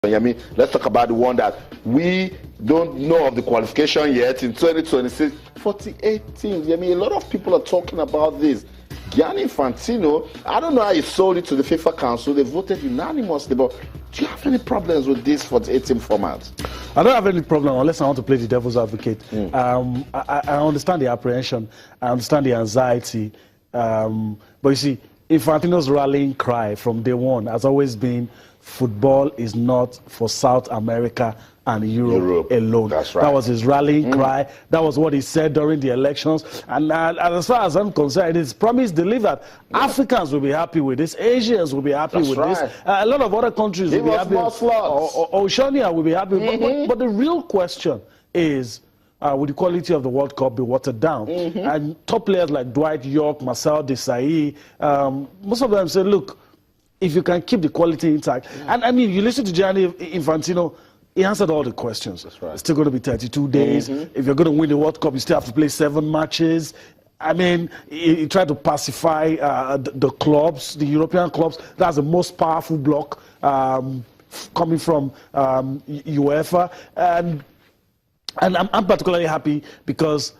I mean, let's talk about the one that we don't know of the qualification yet in 2026. 48 teams. I mean, a lot of people are talking about this. Gianni Infantino, I don't know how he sold it to the FIFA Council. They voted unanimously, but do you have any problems with this 48-team format? I don't have any problem unless I want to play the devil's advocate. I understand the apprehension. I understand the anxiety. But you see, Infantino's rallying cry from day one has always been football is not for South America and Europe alone. That's right. That was his rallying cry. That was what he said during the elections. And as far as I'm concerned, his promise delivered. Africans will be happy with this. Asians will be happy with this. A lot of other countries will be happy. Oceania will be happy. But the real question is, will the quality of the World Cup be watered down? And top players like Dwight York, Marcel Desailly, most of them say, look, if you can keep the quality intact. And I mean, you listen to Gianni Infantino, he answered all the questions. That's right. It's still going to be 32 days. If you're going to win the World Cup, you still have to play 7 matches. I mean, he tried to pacify the clubs, the European clubs. That's the most powerful bloc coming from UEFA. And I'm particularly happy because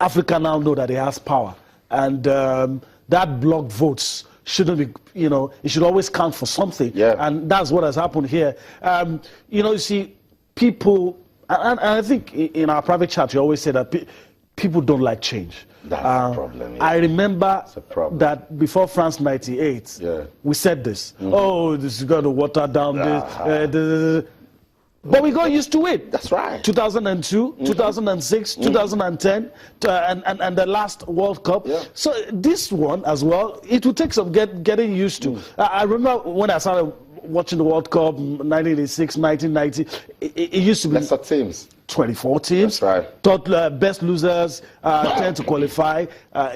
Africa now know that it has power. And that bloc votes shouldn't be, you know, it should always count for something. And that's what has happened here. You know, you see, people, and I think in our private chat, you always say that people don't like change. That's the problem. I remember that before France 98, we said this. Oh, this is going to water down this. But we got used to it. That's right. 2002, 2006, 2010, and the last World Cup. So this one as well, it will take some getting used to. I remember when I started watching the World Cup, 1986, 1990, it used to be lesser teams. 24 teams. That's right. Thought best losers tend to qualify.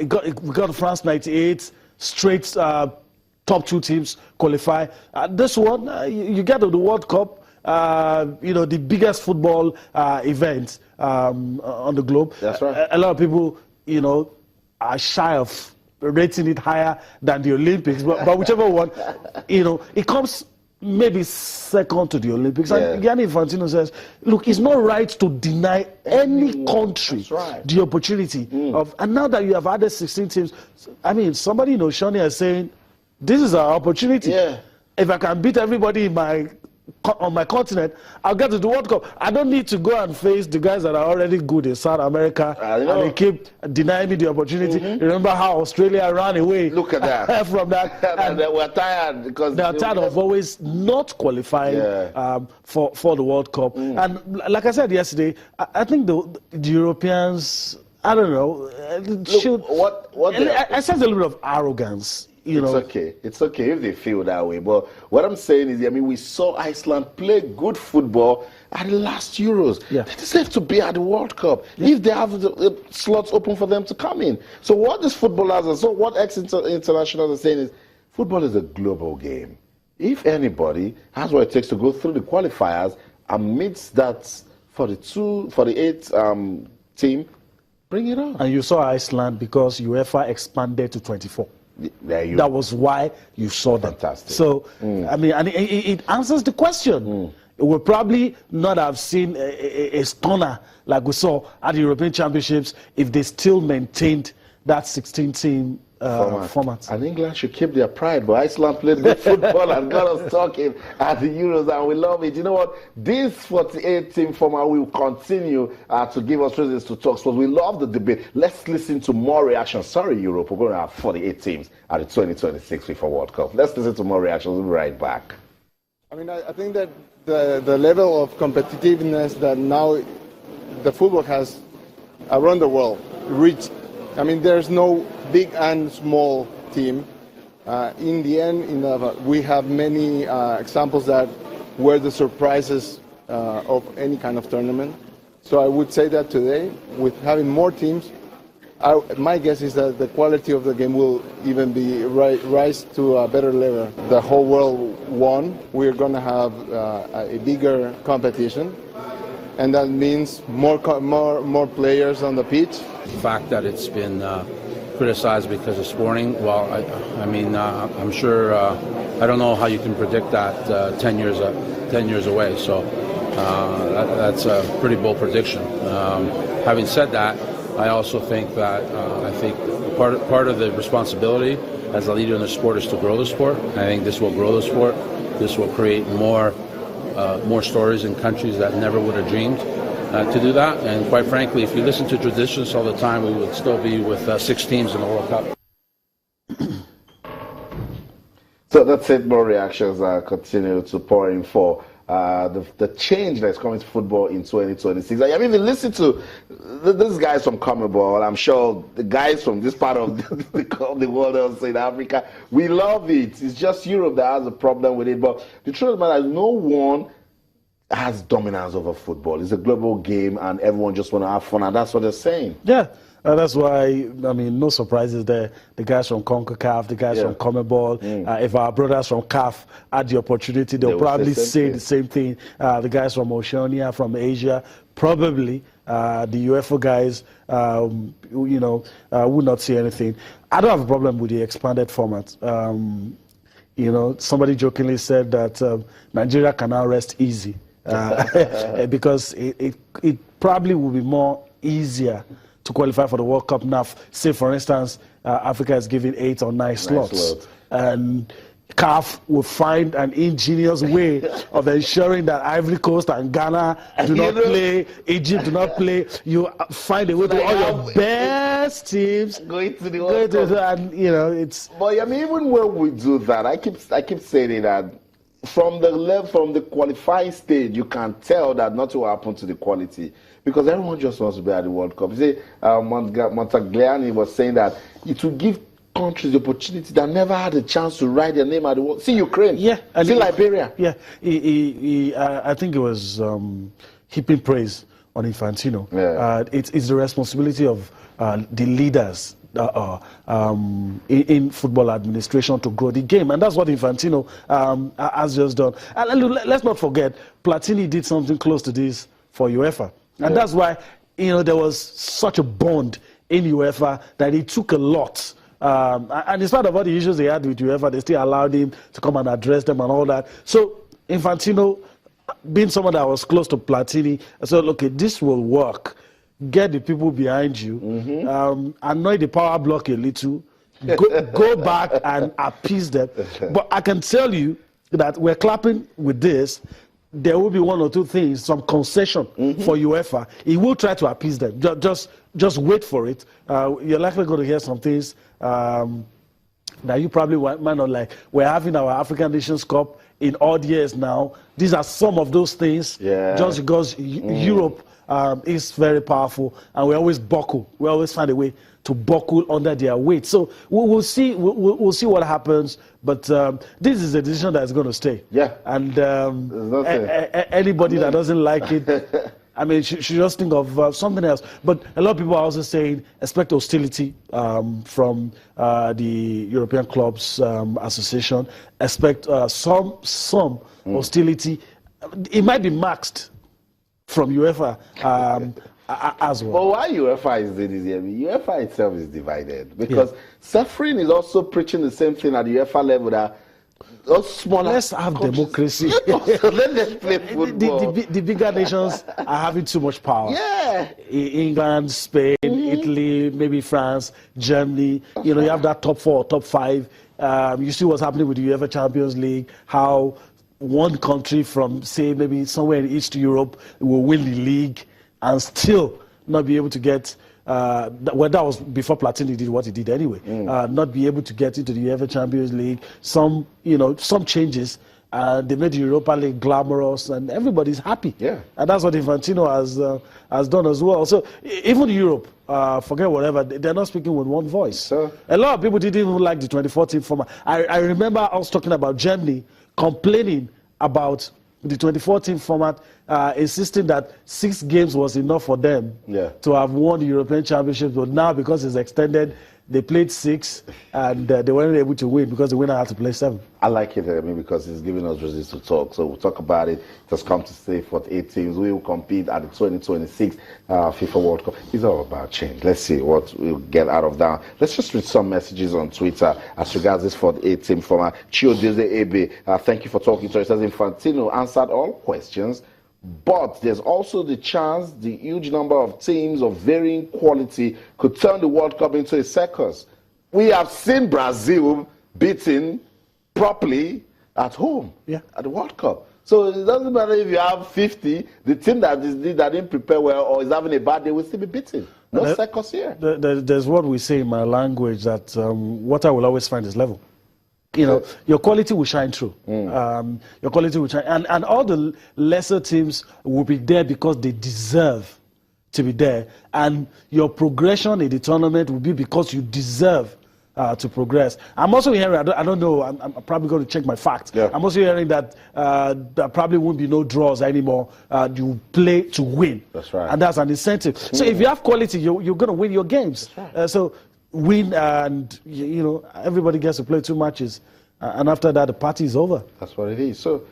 We got to France 98, straight top 2 teams qualify. This one, you get to the World Cup. You know, the biggest football event on the globe. That's right. A lot of people, you know, are shy of rating it higher than the Olympics. But whichever one, you know, it comes maybe second to the Olympics. And Gianni Infantino says, look, it's not right to deny any country the opportunity of. And now that you have added 16 teams, I mean, somebody in Oceania is saying, this is our opportunity. If I can beat everybody on my continent, I'll get to the World Cup. I don't need to go and face the guys that are already good in South America, and they keep denying me the opportunity. Remember how Australia ran away? Look at that. From that. And they were tired because they are tired of always not qualifying for the World Cup. And like I said yesterday, I think the Europeans, I don't know, should. I sense a little bit of arrogance. It's okay if they feel that way. But what I'm saying is, I mean, we saw Iceland play good football at the last Euros. They deserve to be at the World Cup if they have the slots open for them to come in. So what these footballers and so what ex-internationals are saying is, football is a global game. If anybody has what it takes to go through the qualifiers amidst that 48 team, bring it on. And you saw Iceland because UEFA expanded to 24. That was why you saw them. Fantastic. So, I mean, and it answers the question. We'll probably not have seen a stunner like we saw at the European Championships if they still maintained that 16-team format. And England should keep their pride, but Iceland played good football and got us talking at the Euros, and we love it. You know what? This 48-team format will continue to give us reasons to talk, so we love the debate. Let's listen to more reactions. Sorry, Europe, we're going to have 48 teams at the 2026 FIFA World Cup. Let's listen to more reactions. We'll be right back. I mean, I think that the level of competitiveness that now the football has around the world reached. I mean, there's no big and small team. In the end, we have many examples that were the surprises of any kind of tournament. So I would say that today, with having more teams, my guess is that the quality of the game will even be rise to a better level. The whole world won. We're going to have a bigger competition, and that means more players on the pitch. The fact that it's been criticized because of scoring, well, I mean, I'm sure, I don't know how you can predict that 10 years 10 years away. So that's a pretty bold prediction. Having said that, I also think that part of the responsibility as a leader in the sport is to grow the sport. I think this will grow the sport. This will create more stories in countries that never would have dreamed to do that. And quite frankly, if you listen to traditions all the time, we would still be with 6 teams in the World Cup. So that's it. More reactions continue to pour in for the change that's coming to football in 2026. I mean, if you listen to these guys from CONMEBOL, I'm sure the guys from this part of the world, also in Africa, we love it. It's just Europe that has a problem with it. But the truth of the matter is, no one has dominance over football. It's a global game, and everyone just want to have fun, and that's what they're saying. Yeah. That's why, I mean, no surprises there. The guys from CONCACAF, the guys from CONMEBOL, if our brothers from CAF had the opportunity, they'll probably say the same thing. The guys from Oceania, from Asia, probably the UEFA guys, would not see anything. I don't have a problem with the expanded format. Somebody jokingly said that Nigeria can now rest easy because it probably will be more easier to qualify for the World Cup now. Say, for instance, Africa is given 8 or 9 slots. And CAF will find an ingenious way of ensuring that Ivory Coast and Ghana do not play, Egypt do not play. You find a way to all your best teams going to the World Cup. And, it's... But, I mean, even when we do that, I keep saying that from the qualifying stage, you can tell that nothing will happen to the quality, because everyone just wants to be at the World Cup. You see, Montagliani was saying that it will give countries the opportunity that never had a chance to write their name at the World. See Ukraine, see Liberia. Yeah, I think it was heaping praise on Infantino. It's the responsibility of the leaders in football administration to grow the game, and that's what Infantino has just done. And let's not forget, Platini did something close to this for UEFA, and that's why there was such a bond in UEFA that it took a lot. And in spite of all the issues they had with UEFA, they still allowed him to come and address them and all that. So Infantino, being someone that was close to Platini, I said, okay, this will work. Get the people behind you, annoy the power block a little, go back and appease them. But I can tell you that we're clapping with this. There will be 1 or 2 things, some concession for UEFA. He will try to appease them. Just wait for it. You're likely going to hear some things that you probably might not like. We're having our African Nations Cup in odd years now. These are some of those things. Just because Europe is very powerful, and we always buckle. We always find a way to buckle under their weight. So we'll see. We'll see what happens. But this is a decision that is going to stay. And anybody that doesn't like it, I mean, should just think of something else. But a lot of people are also saying expect hostility from the European Clubs Association. Expect some hostility. It might be maxed from UEFA as well. But why UEFA is doing this? I mean, UEFA itself is divided, because Suffering is also preaching the same thing at the UEFA level, that let's have democracy. Let them play football. The bigger nations are having too much power. England, Spain, Italy, maybe France, Germany. You have that top 4, top 5. You see what's happening with the UEFA Champions League, how one country from, say, maybe somewhere in East Europe will win the league and still not be able to get, that was before Platini did what he did anyway, not be able to get into the UEFA Champions League. Some changes. They made the Europa League glamorous, and everybody's happy. And that's what Infantino has done as well. So even Europe, forget whatever, they're not speaking with one voice. A lot of people didn't even like the 2014 format. I remember I was talking about Germany complaining about the 2014 format, insisting that 6 games was enough for them to have won the European Championship. But now, because it's extended, they played 6 and they weren't able to win because the winner had to play 7. I like it, because it's giving us reasons to talk. So we'll talk about it. It has come to stay for 8 teams. We will compete at the 2026 FIFA World Cup. It's all about change. Let's see what we'll get out of that. Let's just read some messages on Twitter as regards this for the 8 team from Chiodeze Ebe. Thank you for talking to us. It says Infantino answered all questions, but there's also the chance the huge number of teams of varying quality could turn the World Cup into a circus. We have seen Brazil beaten properly at home at the World Cup. So it doesn't matter if you have 50, the team that didn't prepare well or is having a bad day will still be beaten. No circus here. There's what we say in my language that what I will always find is level. Your quality will shine through. Your quality will shine. And all the lesser teams will be there because they deserve to be there. And your progression in the tournament will be because you deserve to progress. I'm also hearing, I don't know, I'm probably going to check my facts. I'm also hearing that there probably won't be no draws anymore. You play to win. That's right. And that's an incentive. So if you have quality, you're going to win your games. Right. So win and, everybody gets to play 2 matches. And after that, the party is over. That's what it is. So